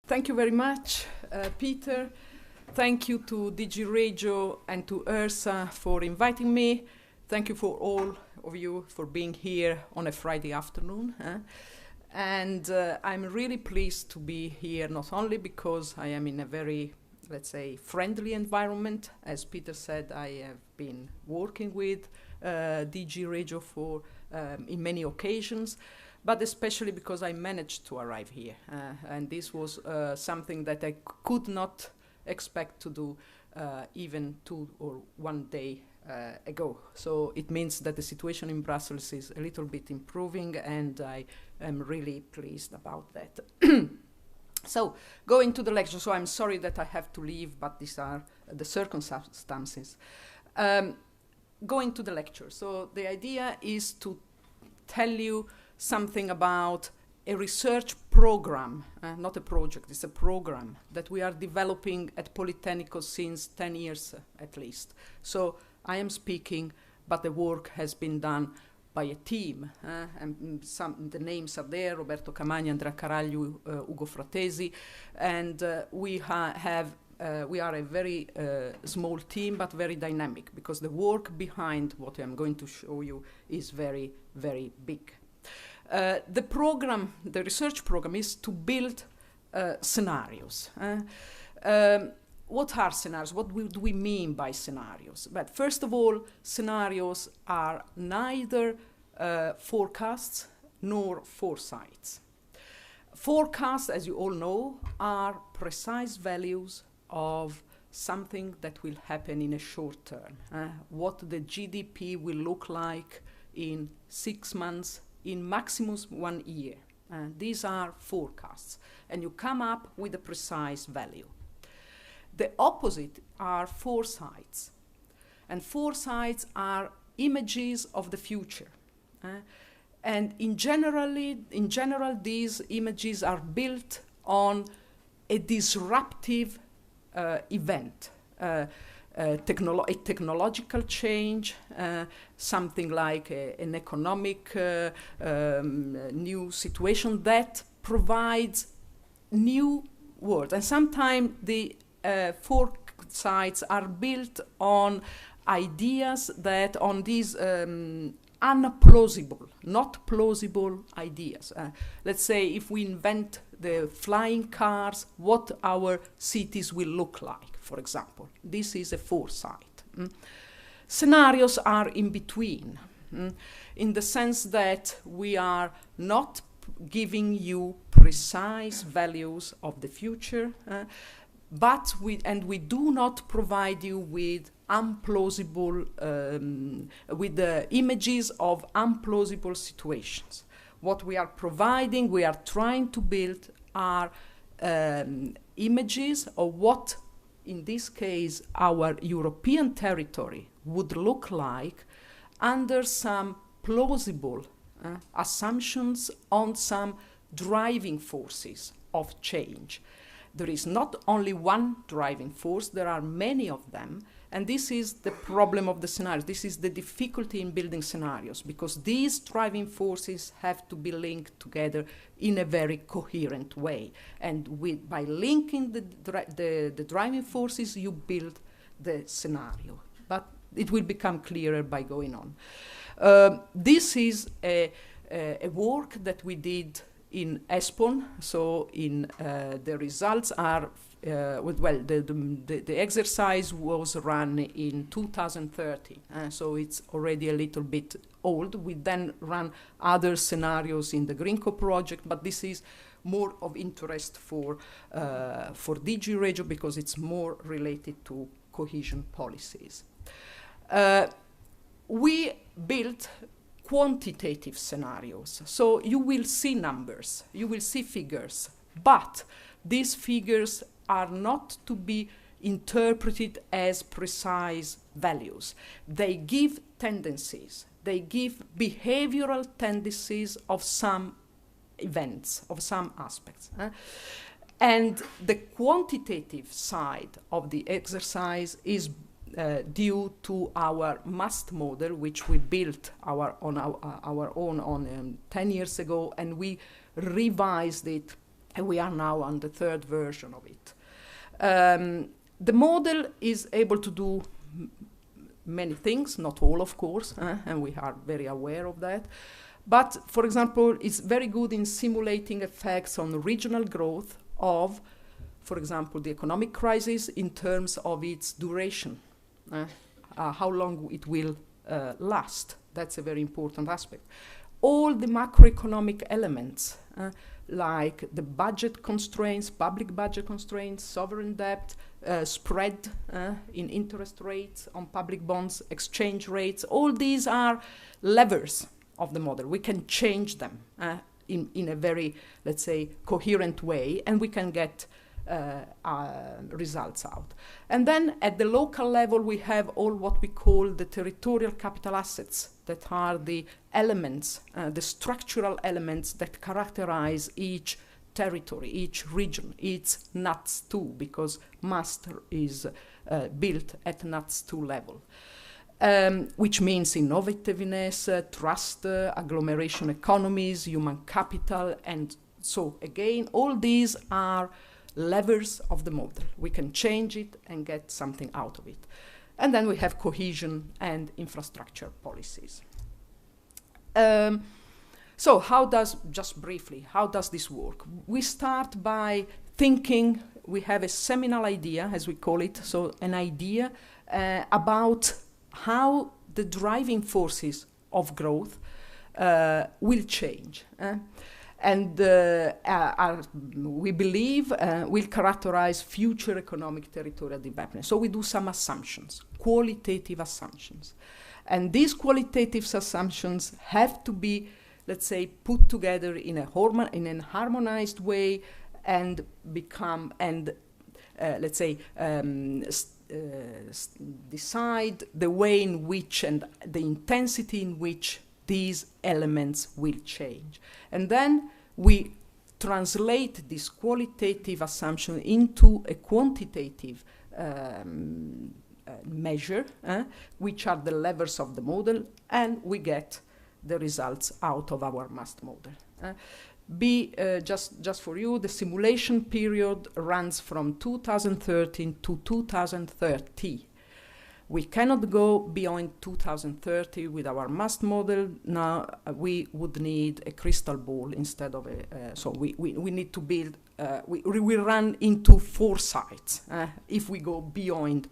Thank you very much, Peter. Thank you to DG Regio and to ERSA for inviting me. Thank you for all of you for being here on a Friday afternoon. And I'm really pleased to be here, not only because I am in a very, let's say, friendly environment. As Peter said, I have been working with DG Regio for in many occasions, but especially because I managed to arrive here. And this was something that I could not expect to do even 2 or 1 day ago. So it means that the situation in Brussels is a little bit improving, and I am really pleased about that. So, going to the lecture. So I'm sorry that I have to leave, but these are the circumstances. Going to the lecture. So the idea is to tell you something about a research program, not a project, it's a program that we are developing at Politecnico since 10 years at least. So I am speaking, but the work has been done by a team, and the names are there: Roberta Capello, Andrea Caraglio, Ugo Fratesi, and we are a very small team, but very dynamic, because the work behind what I'm going to show you is very, very big. The research program is to build scenarios. What are scenarios? What do we mean by scenarios? But first of all, scenarios are neither forecasts nor foresights. Forecasts, as you all know, are precise values of something that will happen in a short term. What the GDP will look like in 6 months, in maximum 1 year. These are forecasts, and you come up with a precise value. The opposite are foresights, and foresights are images of the future. And in general, these images are built on a disruptive event, a technological change, something like an economic new situation that provides new world. And sometimes the foresights are built on ideas that on these unplausible, not plausible ideas. Let's say if we invent the flying cars, what our cities will look like, for example. This is a foresight. Scenarios are in between, in the sense that we are not giving you precise values of the future, but we do not provide you with unplausible, with the images of unplausible situations. What we are providing, we are trying to build, are images of what, in this case, our European territory would look like under some plausible assumptions on some driving forces of change. There is not only one driving force, there are many of them, and this is the problem of the scenario. This is the difficulty in building scenarios, because these driving forces have to be linked together in a very coherent way. And by linking the driving forces, you build the scenario. But it will become clearer by going on. This is a work that we did in ESPON. So the results are, the exercise was run in 2030, so it's already a little bit old. We then ran other scenarios in the Grinco project, but this is more of interest for DG Regio, because it's more related to cohesion policies. We built quantitative scenarios. So you will see numbers, you will see figures, but these figures are not to be interpreted as precise values. They give tendencies, they give behavioral tendencies of some events, of some aspects. And the quantitative side of the exercise is due to our MUST model, which we built our own 10 years ago, and we revised it And we are now on the third version of it. The model is able to do many things, not all, of course, and we are very aware of that. But, for example, it's very good in simulating effects on regional growth of, for example, the economic crisis in terms of its duration, how long it will last. That's a very important aspect. All the macroeconomic elements, like the budget constraints, public budget constraints, sovereign debt, spread in interest rates on public bonds, exchange rates, all these are levers of the model. We can change them in a very, let's say, coherent way, and we can get results out. And then at the local level, we have all what we call the territorial capital assets, that are the elements, the structural elements that characterize each territory, each region. It's NUTS 2, because master is built at NUTS 2 level. Which means innovativeness, trust, agglomeration economies, human capital, and so again, all these are levers of the model. We can change it and get something out of it. And then we have cohesion and infrastructure policies. So how does, just briefly, how does this work? We start by thinking, we have a seminal idea, as we call it, so an idea about how the driving forces of growth will change. And we believe will characterize future economic territorial development. So we do some assumptions, qualitative assumptions. And these qualitative assumptions have to be, let's say, put together in an harmonized way and become, and let's say, decide the way in which and the intensity in which these elements will change. And then we translate this qualitative assumption into a quantitative measure, which are the levers of the model, and we get the results out of our master model. Just for you, the simulation period runs from 2013 to 2030. We cannot go beyond 2030 with our master model. Now we would need a crystal ball instead of a, so we need to build, we run into foresight if we go beyond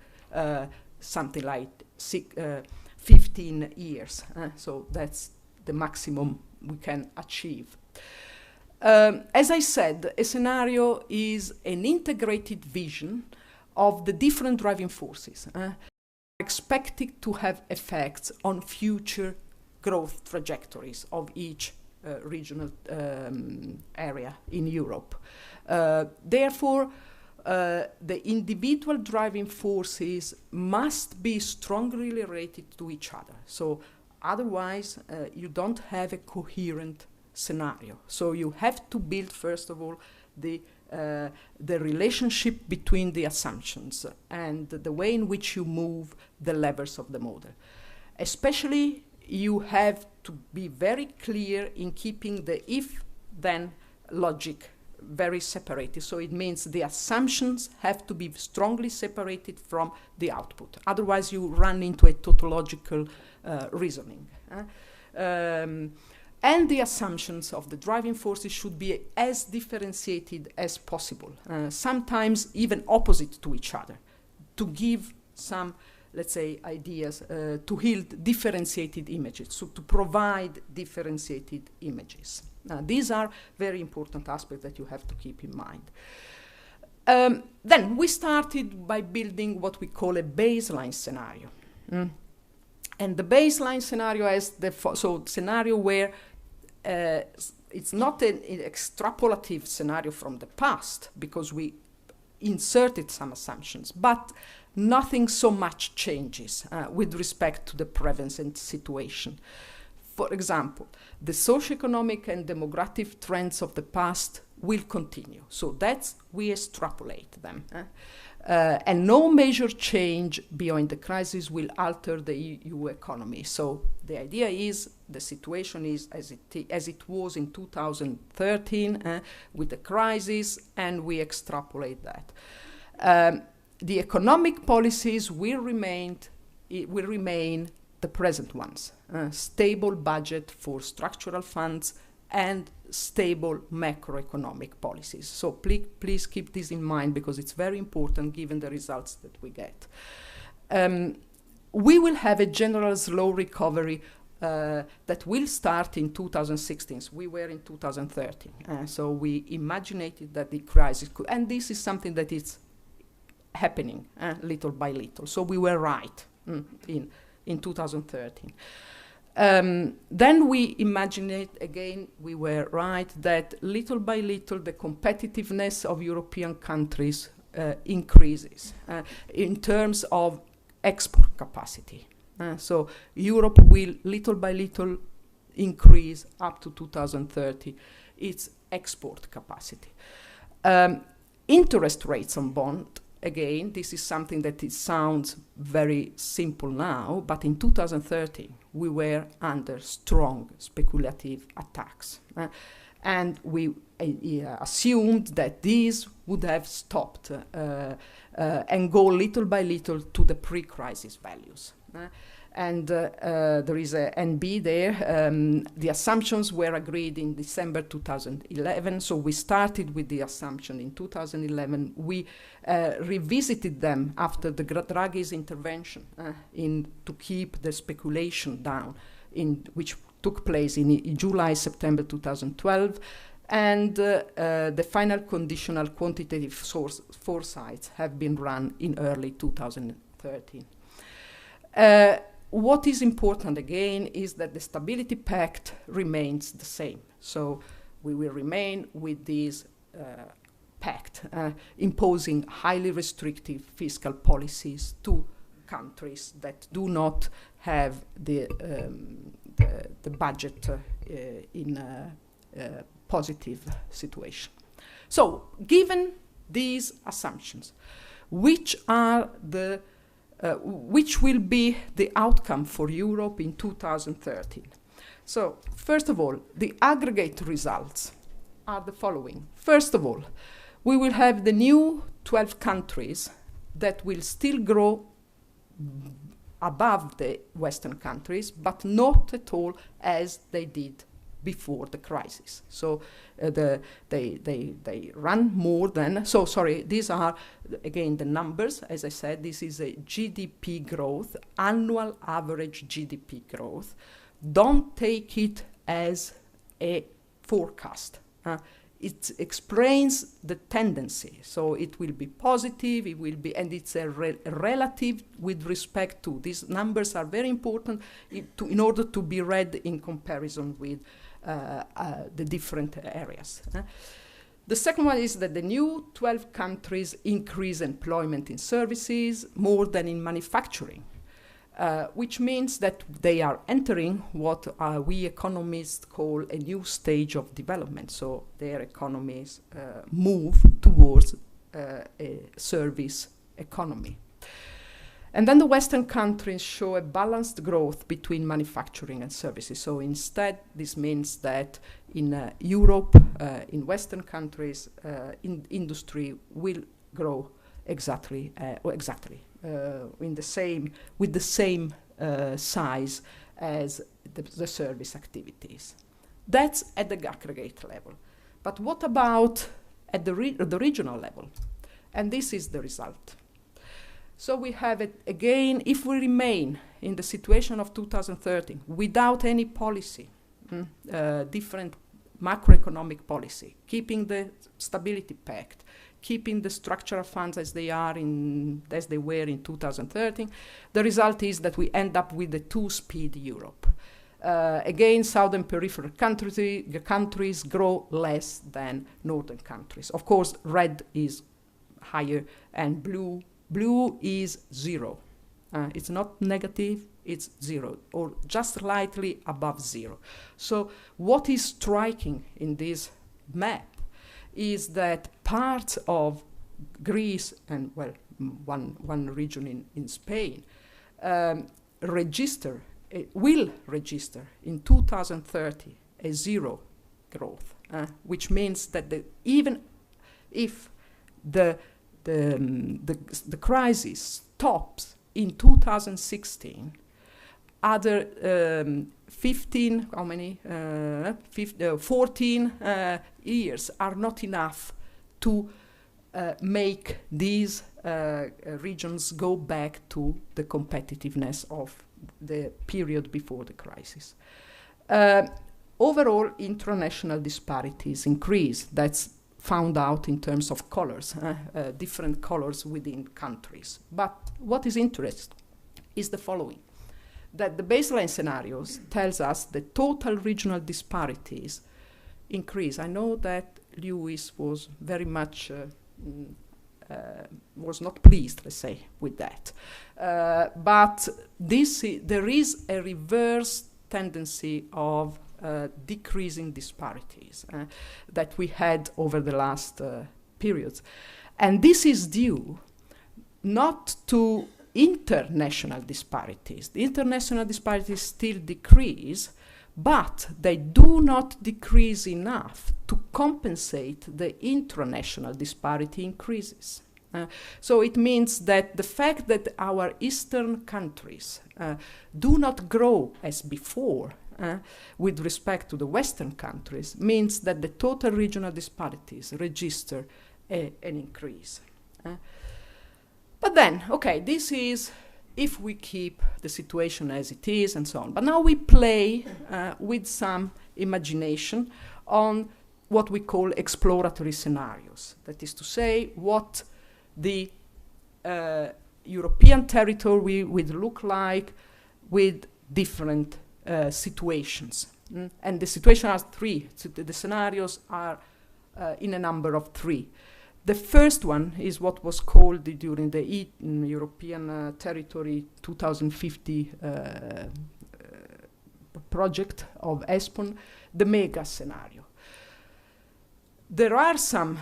something like 15 years. So that's the maximum we can achieve. As I said, a scenario is an integrated vision of the different driving forces expected to have effects on future growth trajectories of each regional area in Europe. Therefore, the individual driving forces must be strongly related to each other. So otherwise, you don't have a coherent scenario. So you have to build, first of all, the relationship between the assumptions and the way in which you move the levers of the model. Especially, you have to be very clear in keeping the if-then logic very separated. So it means the assumptions have to be strongly separated from the output. Otherwise, you run into a tautological reasoning. And the assumptions of the driving forces should be as differentiated as possible, sometimes even opposite to each other, to give some, let's say, ideas, to yield differentiated images, so to provide differentiated images. These are very important aspects that you have to keep in mind. Then we started by building what we call a baseline scenario. And the baseline scenario is the scenario where it's not an extrapolative scenario from the past, because we inserted some assumptions, but nothing so much changes with respect to the present situation. For example, the socioeconomic and demographic trends of the past will continue. So we extrapolate them. And no major change beyond the crisis will alter the EU economy. So the idea is the situation is as it was in 2013 with the crisis, and we extrapolate that. The economic policies will remain the present ones. Stable budget for structural funds and stable macroeconomic policies. So please keep this in mind, because it's very important given the results that we get. We will have a general slow recovery that will start in 2016. We were in 2013. So we imaginated that the crisis could, and this is something that is happening little by little. So we were right in 2013. Then we imagined, again, we were right, that little by little the competitiveness of European countries increases in terms of export capacity. So Europe will little by little increase up to 2030 its export capacity. Interest rates on bond, again, this is something that it sounds very simple now, but in 2013 we were under strong speculative attacks. And we assumed that these would have stopped and go little by little to the pre-crisis values. And there is a NB there. The assumptions were agreed in December 2011. So we started with the assumption in 2011. We revisited them after the Draghi's intervention to keep the speculation down, which took place in July, September 2012. And the final conditional quantitative foresights have been run in early 2013. What is important, again, is that the Stability Pact remains the same. So we will remain with this pact, imposing highly restrictive fiscal policies to countries that do not have the budget in a positive situation. So given these assumptions, which will be the outcome for Europe in 2013? So, first of all, the aggregate results are the following. First of all, we will have the new 12 countries that will still grow above the Western countries, but not at all as they did before the crisis. So they run more than, these are, again, the numbers. As I said, this is a GDP growth, annual average GDP growth. Don't take it as a forecast. It explains the tendency. So it will be positive, it will be, and it's a relative with respect to. These numbers are very important in order to be read in comparison with the different areas. The second one is that the new 12 countries increase employment in services more than in manufacturing, which means that they are entering what we economists call a new stage of development. So their economies move towards a service economy. And then the Western countries show a balanced growth between manufacturing and services. So instead, this means that in Europe, in Western countries, industry will grow exactly with the same size as the service activities. That's at the aggregate level. But what about at the regional level? And this is the result. So we have it again, if we remain in the situation of 2013 without any policy, different macroeconomic policy, keeping the Stability Pact, keeping the structural funds as they were in 2013, the result is that we end up with a two-speed Europe. Again, southern peripheral countries grow less than northern countries. Of course, red is higher and blue is zero. It's not negative, it's zero, or just slightly above zero. So what is striking in this map is that parts of Greece and, well, one region in Spain, will register in 2030 a zero growth, which means that even if the crisis stops in 2016, other 14 years are not enough to make these regions go back to the competitiveness of the period before the crisis. Overall, international disparities increase. That's found out in terms of colors, different colors within countries. But what is interesting is the following, that the baseline scenarios tells us that total regional disparities increase. I know that Lewis was very much was not pleased, let's say, with that. But there is a reverse tendency of decreasing disparities that we had over the last periods. And this is due not to international disparities. The international disparities still decrease, but they do not decrease enough to compensate the intranational disparity increases. So it means that the fact that our eastern countries do not grow as before with respect to the western countries means that the total regional disparities register an increase. But then, okay, this is if we keep the situation as it is and so on. But now we play with some imagination on what we call exploratory scenarios. That is to say, what the European territory would look like with different situations. And the situation has three. So the scenarios are in a number of three. The first one is what was called during the European Territory 2050 project of ESPON, the mega scenario. There are some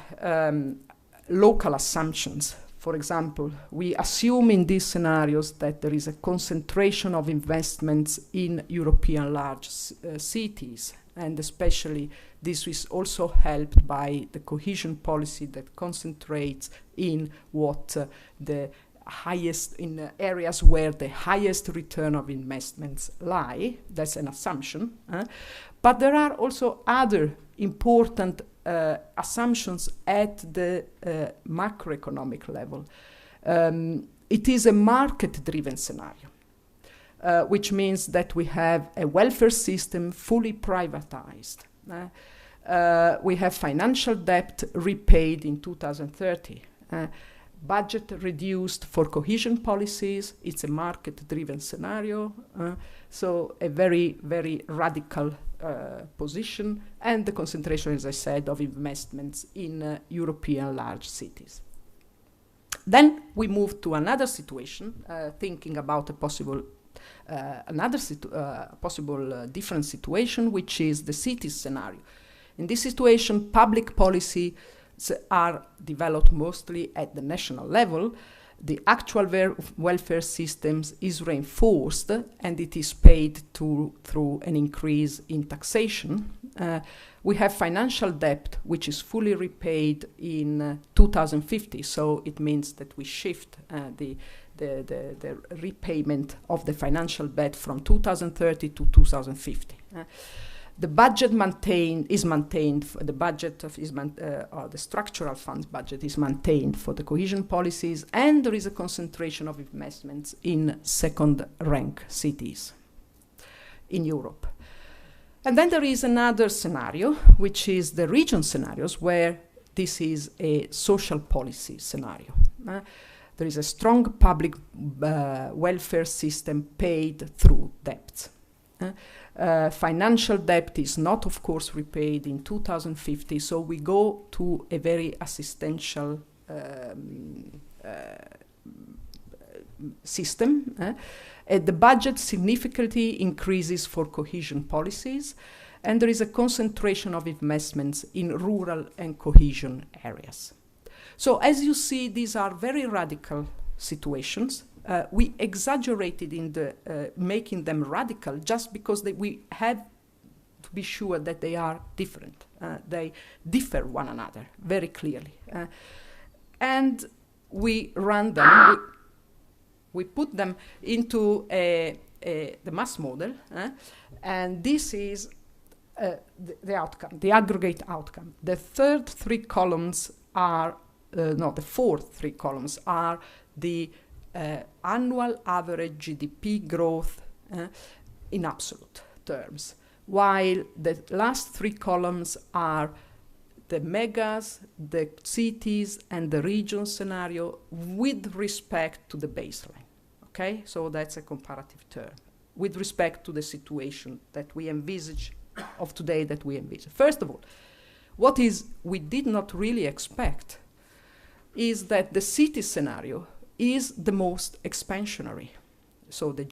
local assumptions. For example, we assume in these scenarios that there is a concentration of investments in European large cities, and especially this is also helped by the cohesion policy that concentrates in what the highest, in areas where the highest return of investments lie. That's an assumption. But there are also other important assumptions at the macroeconomic level. It is a market-driven scenario, which means that we have a welfare system fully privatized. We have financial debt repaid in 2030. Budget reduced for cohesion policies. It's a market-driven scenario. So a very, very radical position, and the concentration, as I said, of investments in European large cities. Then we move to another situation, thinking about a possible different situation, which is the cities scenario. In this situation, public policies are developed mostly at the national level. The actual welfare systems is reinforced, and it is paid through an increase in taxation. We have financial debt, which is fully repaid in 2050. So it means that we shift the repayment of the financial debt from 2030 to 2050. The budget is maintained. The budget or the structural funds budget is maintained for the cohesion policies, and there is a concentration of investments in second-rank cities in Europe. And then there is another scenario, which is the region scenarios, where this is a social policy scenario. There is a strong public welfare system paid through debts. Financial debt is not, of course, repaid in 2050, so we go to a very assistential system. The budget significantly increases for cohesion policies, and there is a concentration of investments in rural and cohesion areas. So as you see, these are very radical situations. We exaggerated in the making them radical just because we have to be sure that they are different. They differ one another very clearly. And we run them, we put them into the mass model, and this is the outcome, the aggregate outcome. The third three columns are, the fourth three columns are the annual average GDP growth in absolute terms, while the last three columns are the megas, the cities, and the region scenario with respect to the baseline. Okay, so that's a comparative term with respect to the situation that we envisage of today that we envisage. First of all, what is we did not really expect is that the city scenario is the most expansionary. So the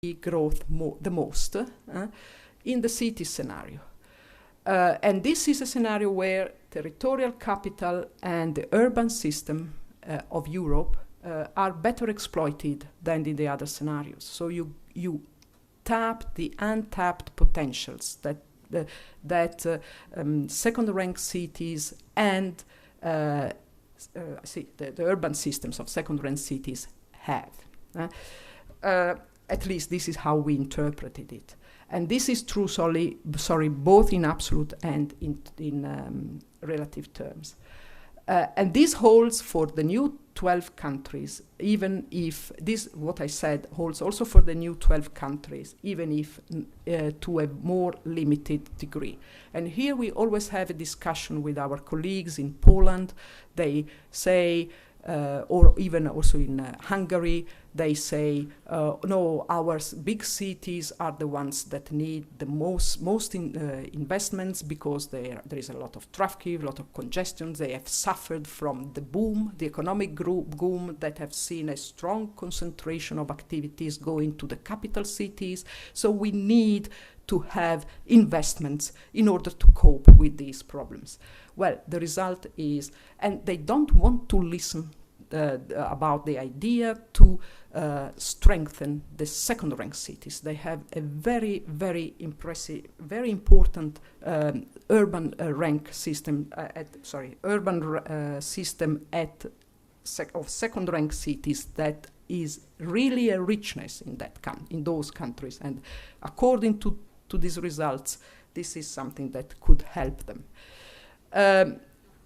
GDP growth the most in the city scenario. And this is a scenario where territorial capital and the urban system of Europe are better exploited than in the other scenarios. So you tap the untapped potentials that second-rank cities and the urban systems of second-rank cities have. At least this is how we interpreted it. And this is true, both in absolute and in relative terms. And this holds for the new 12 countries, even if this, what I said, holds also for the new 12 countries, even if to a more limited degree. And here we always have a discussion with our colleagues in Poland. They say, or even also in Hungary, they say, no, our big cities are the ones that need the most investments because there is a lot of traffic, a lot of congestion. They have suffered from the boom, the economic boom that have seen a strong concentration of activities going to the capital cities. So we need to have investments in order to cope with these problems. Well, the result is, and they don't want to listen about the idea to strengthen the second-rank cities. They have a very, very impressive, very important urban rank system. System of second-rank cities that is really a richness in those countries. And according to these results, this is something that could help them.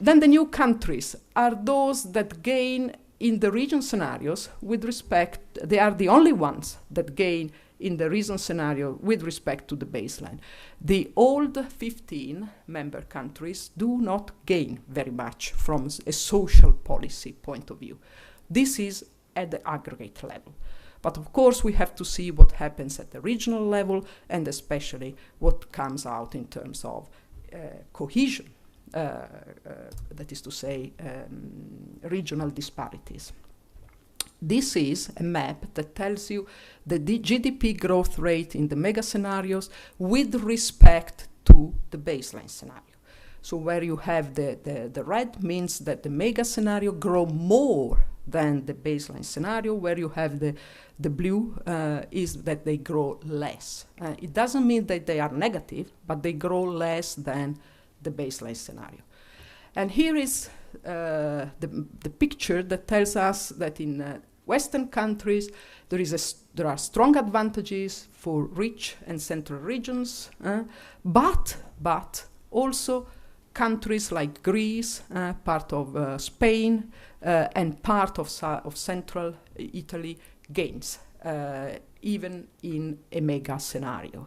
Then the new countries are those that gain in the region scenarios with respect, they are the only ones that gain in the region scenario with respect to the baseline. The old 15 member countries do not gain very much from a social policy point of view. This is at the aggregate level. But of course, we have to see what happens at the regional level and especially what comes out in terms of cohesion. That is to say, regional disparities. This is a map that tells you the GDP growth rate in the mega scenarios with respect to the baseline scenario. So where you have the red means that the mega scenario grow more than the baseline scenario. Where you have the blue is that they grow less. It doesn't mean that they are negative, but they grow less than the baseline scenario. And here is the picture that tells us that in Western countries there are strong advantages for rich and central regions, but also countries like Greece, part of Spain, and part of central Italy gains, even in a mega scenario.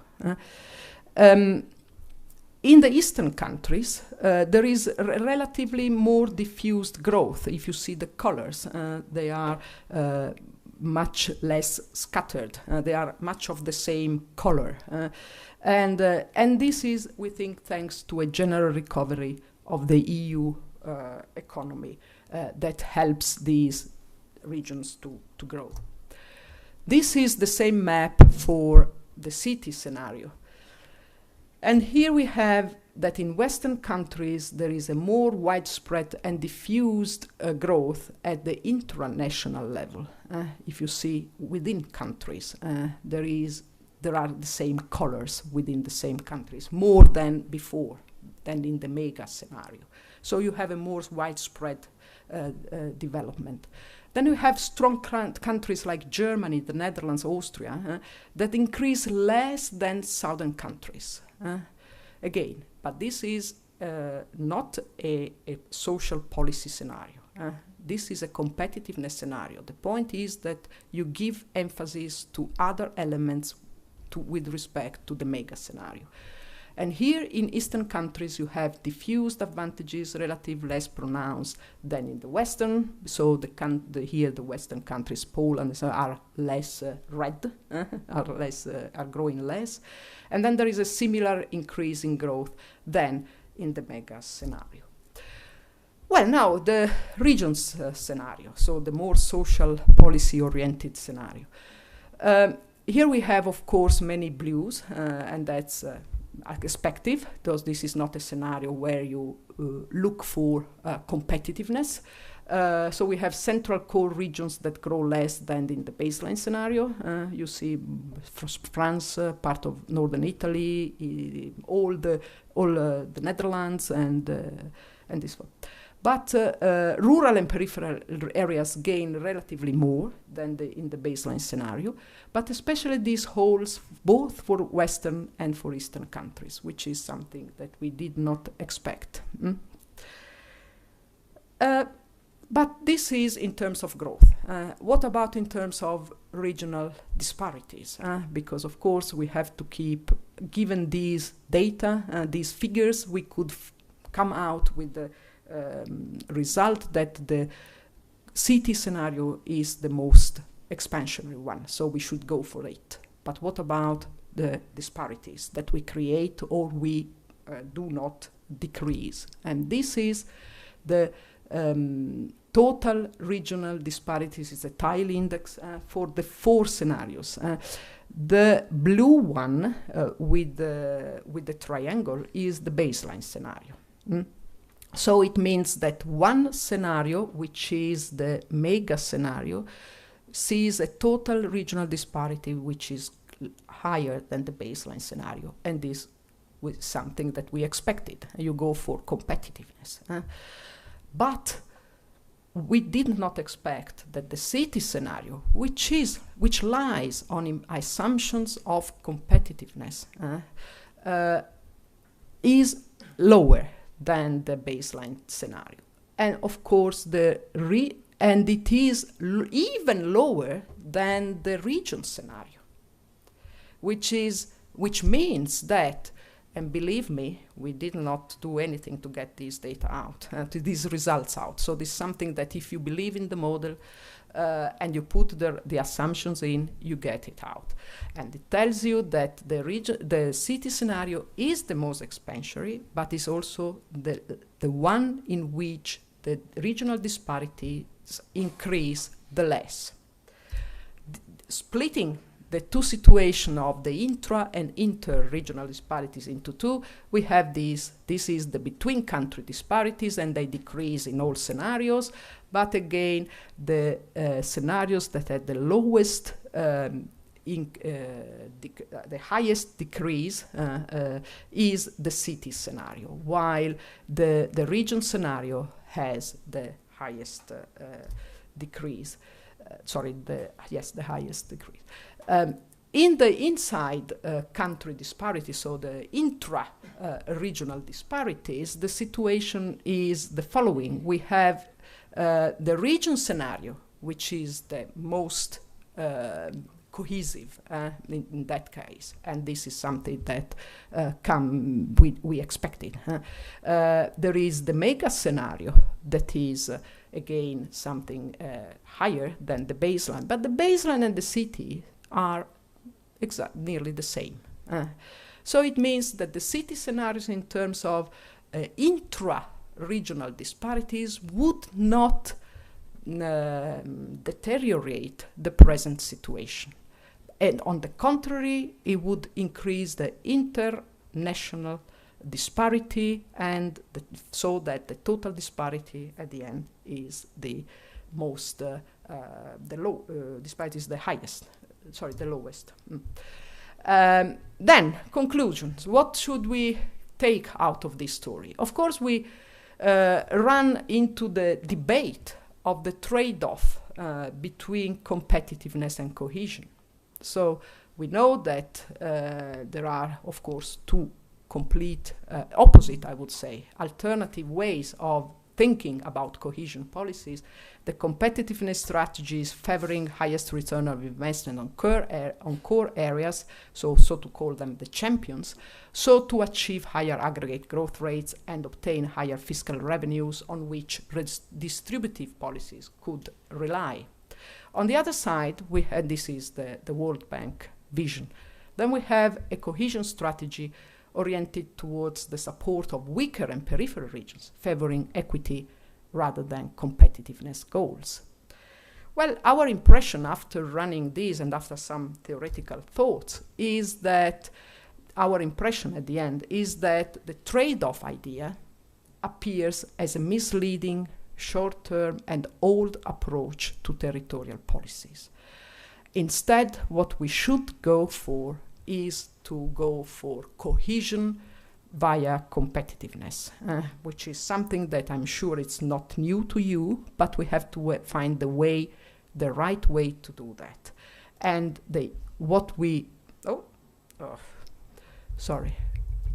In the eastern countries, there is relatively more diffused growth. If you see the colors, they are much less scattered. They are much of the same color. And this is, we think, thanks to a general recovery of the EU economy that helps these regions to grow. This is the same map for the city scenario. And here we have that in Western countries there is a more widespread and diffused growth at the intranational level. If you see within countries, there are the same colors within the same countries, more than before, than in the mega scenario. So you have a more widespread development. Then you have strong countries like Germany, the Netherlands, Austria, that increase less than southern countries. Again, but this is not a social policy scenario. This is a competitiveness scenario. The point is that you give emphasis to other elements with respect to the mega scenario. And here in Eastern countries, you have diffused advantages, relatively less pronounced than in the Western. So here the Western countries, Poland, are less red, are growing less. And then there is a similar increase in growth than in the mega scenario. Well, now the regions scenario, so the more social policy-oriented scenario. Here we have, of course, many blues, and that's expected, because this is not a scenario where you look for competitiveness. So we have central core regions that grow less than in the baseline scenario. You see France, part of northern Italy, all the Netherlands, and this one. But rural and peripheral areas gain relatively more than in the baseline scenario, but especially this holds both for Western and for Eastern countries, which is something that we did not expect. But this is in terms of growth. What about in terms of regional disparities? Because, of course, we have to keep, given these data, these figures, we could come out with the result that the city scenario is the most expansionary one, so we should go for it. But what about the disparities that we create or we do not decrease? And this is the total regional disparities, is a tile index for the 4 scenarios. The blue one with the triangle is the baseline scenario. So it means that one scenario, which is the mega scenario, sees a total regional disparity which is higher than the baseline scenario. And this was something that we expected. You go for competitiveness. But we did not expect that the city scenario, which lies on assumptions of competitiveness, is lower than the baseline scenario. And of course, and it is even lower than the region scenario, which means that, and believe me, we did not do anything to get these data out, to these results out. So this is something that if you believe in the model and you put the assumptions in, you get it out. And it tells you that the city scenario is the most expansionary, but is also the one in which the regional disparities increase the less. Splitting the two situations of the intra and inter-regional disparities into two, we have this is the between-country disparities, and they decrease in all scenarios. But again, the scenarios that had the lowest, the highest decrease is the city scenario, while the region scenario has the highest decrease. The highest decrease. In the inside country disparities, so the intra-regional disparities, the situation is the following. We have the region scenario, which is the most cohesive in that case, and this is something that we expected. There is the mega scenario that is again something higher than the baseline, but the baseline and the city are nearly the same. So it means that the city scenarios in terms of intra-regional disparities would not deteriorate the present situation. And on the contrary, it would increase the international disparity, and so that the total disparity at the end is the most, disparity is the highest, the lowest. Then, conclusions. What should we take out of this story? Of course, we run into the debate of the trade-off between competitiveness and cohesion. So we know that there are, of course, two complete opposite, I would say, alternative ways of thinking about cohesion policies. The competitiveness strategies favoring highest return of investment on core areas, so to call them the champions, so to achieve higher aggregate growth rates and obtain higher fiscal revenues on which distributive policies could rely. On the other side, we had, this is the World Bank vision. Then we have a cohesion strategy oriented towards the support of weaker and peripheral regions, favoring equity rather than competitiveness goals. Well, our impression after running this and after some theoretical thoughts is that our impression at the end is that the trade-off idea appears as a misleading, short-term and old approach to territorial policies. Instead, what we should go for is to go for cohesion via competitiveness, which is something that I'm sure it's not new to you, but we have to find the right way to do that. And the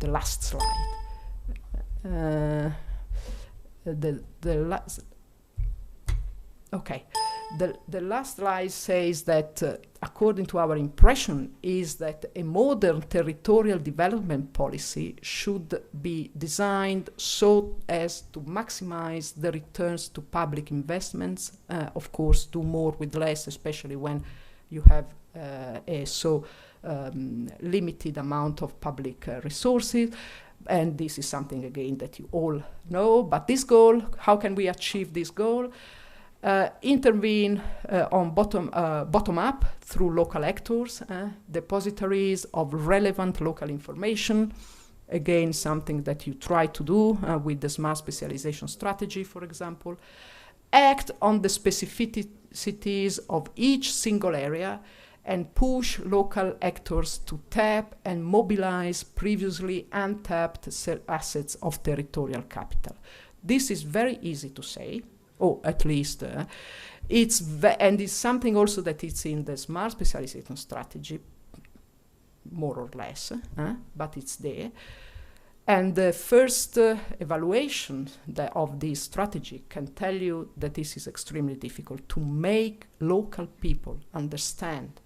last slide. The last slide says that, according to our impression, is that a modern territorial development policy should be designed so as to maximize the returns to public investments. Of course, do more with less, especially when you have a limited amount of public resources. And this is something, again, that you all know. But this goal, how can we achieve this goal? Intervene on bottom up through local actors, depositories of relevant local information. Again, something that you try to do with the smart specialization strategy, for example. Act on the specificities of each single area and push local actors to tap and mobilize previously untapped assets of territorial capital. This is very easy to say, or at least and it's something also that it's in the smart specialization strategy, more or less, but it's there. And the first evaluation of this strategy can tell you that this is extremely difficult to make local people understand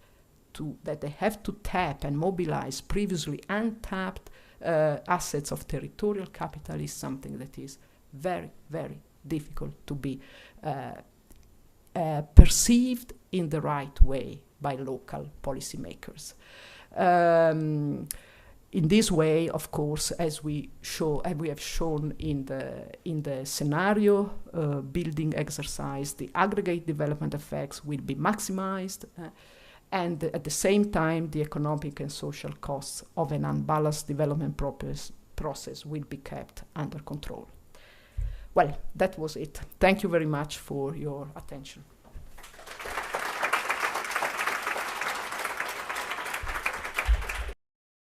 that they have to tap and mobilize previously untapped assets of territorial capital is something that is very, very difficult to be perceived in the right way by local policymakers. In this way, of course, as we have shown in the scenario building exercise, the aggregate development effects will be maximized, and at the same time, the economic and social costs of an unbalanced development process will be kept under control. Well, that was it. Thank you very much for your attention.